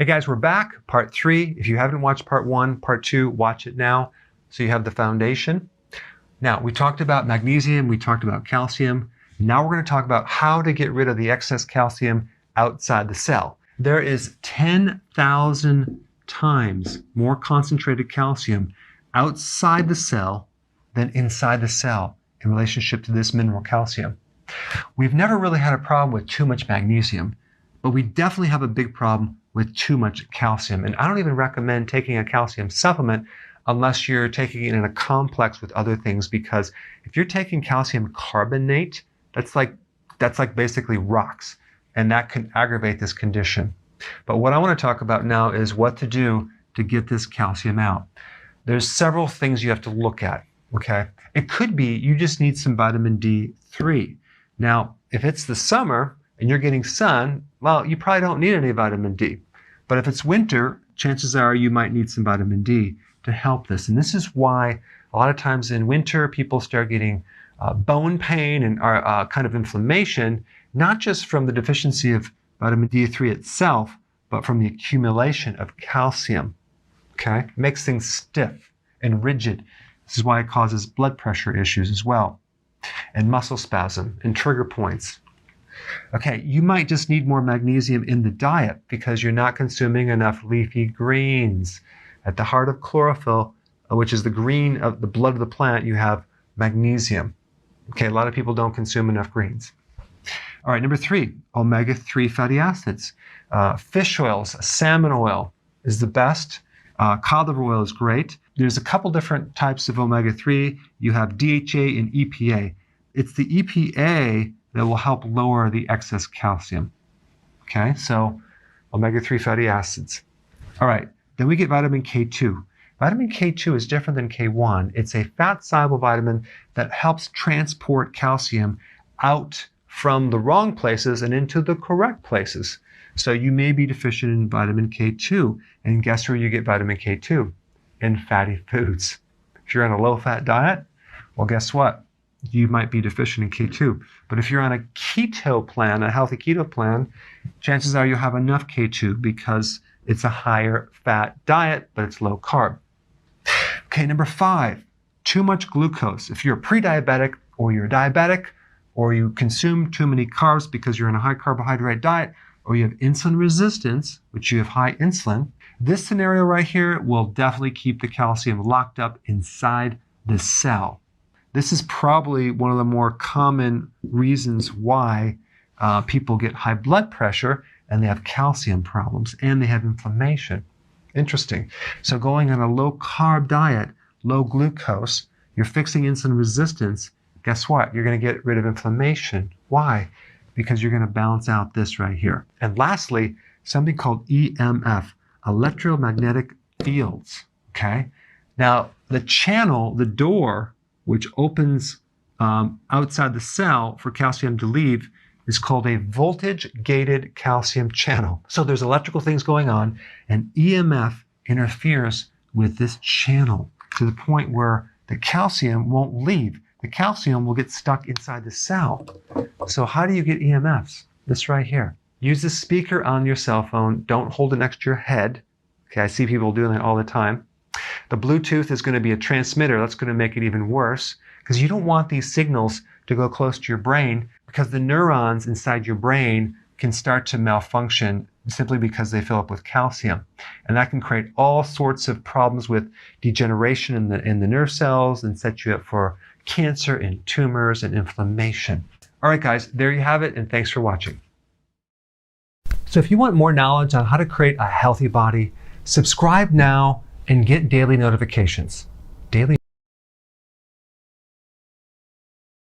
Hey guys, we're back, part 3. If you haven't watched part 1, part 2, watch it now so you have the foundation. Now, we talked about magnesium, we talked about calcium. Now we're going to talk about how to get rid of the excess calcium outside the cell. There is 10,000 times more concentrated calcium outside the cell than inside the cell in relationship to this mineral calcium. We've never really had a problem with too much magnesium, but we definitely have a big problem with too much calcium. And I don't even recommend taking a calcium supplement unless you're taking it in a complex with other things, because if you're taking calcium carbonate, that's like basically rocks, and that can aggravate this condition. But what I want to talk about now is what to do to get this calcium out. There's several things you have to look at, okay? It could be you just need some vitamin D3. Now, if it's the summer and you're getting sun, well, you probably don't need any vitamin D. But if it's winter, chances are you might need some vitamin D to help this. And this is why a lot of times in winter, people start getting bone pain and kind of inflammation, not just from the deficiency of vitamin D3 itself, but from the accumulation of calcium, okay? It makes things stiff and rigid. This is why it causes blood pressure issues as well, and muscle spasm and trigger points. Okay, you might just need more magnesium in the diet because you're not consuming enough leafy greens. At the heart of chlorophyll, which is the green of the blood of the plant, you have magnesium. Okay, a lot of people don't consume enough greens. All right, number 3, omega-3 fatty acids. Fish oils, salmon oil is the best. Cod liver oil is great. There's a couple different types of omega-3. You have DHA and EPA. It's the EPA that will help lower the excess calcium. Okay, so omega-3 fatty acids. All right, then we get vitamin K2. Vitamin K2 is different than K1. It's a fat-soluble vitamin that helps transport calcium out from the wrong places and into the correct places. So you may be deficient in vitamin K2. And guess where you get vitamin K2? In fatty foods. If you're on a low-fat diet, well, guess what? You might be deficient in K2. But if you're on a keto plan, a healthy keto plan, chances are you'll have enough K2 because it's a higher fat diet, but it's low carb. Okay, number 5, too much glucose. If you're a pre-diabetic or you're a diabetic, or you consume too many carbs because you're on a high carbohydrate diet, or you have insulin resistance, which you have high insulin, this scenario right here will definitely keep the calcium locked up inside the cell. This is probably one of the more common reasons why people get high blood pressure and they have calcium problems and they have inflammation. Interesting. So going on a low carb diet, low glucose, you're fixing insulin resistance. Guess what? You're going to get rid of inflammation. Why? Because you're going to balance out this right here. And lastly, something called EMF, electromagnetic fields. Okay? Now, the channel, the door, which opens outside the cell for calcium to leave, is called a voltage-gated calcium channel. So there's electrical things going on, and EMF interferes with this channel to the point where the calcium won't leave. The calcium will get stuck inside the cell. So how do you get EMFs? This right here. Use the speaker on your cell phone. Don't hold it next to your head. Okay, I see people doing that all the time. The Bluetooth is going to be a transmitter. That's going to make it even worse because you don't want these signals to go close to your brain, because the neurons inside your brain can start to malfunction simply because they fill up with calcium. And that can create all sorts of problems with degeneration in the nerve cells and set you up for cancer and tumors and inflammation. All right, guys, there you have it, and thanks for watching. So if you want more knowledge on how to create a healthy body, subscribe now and get daily notifications.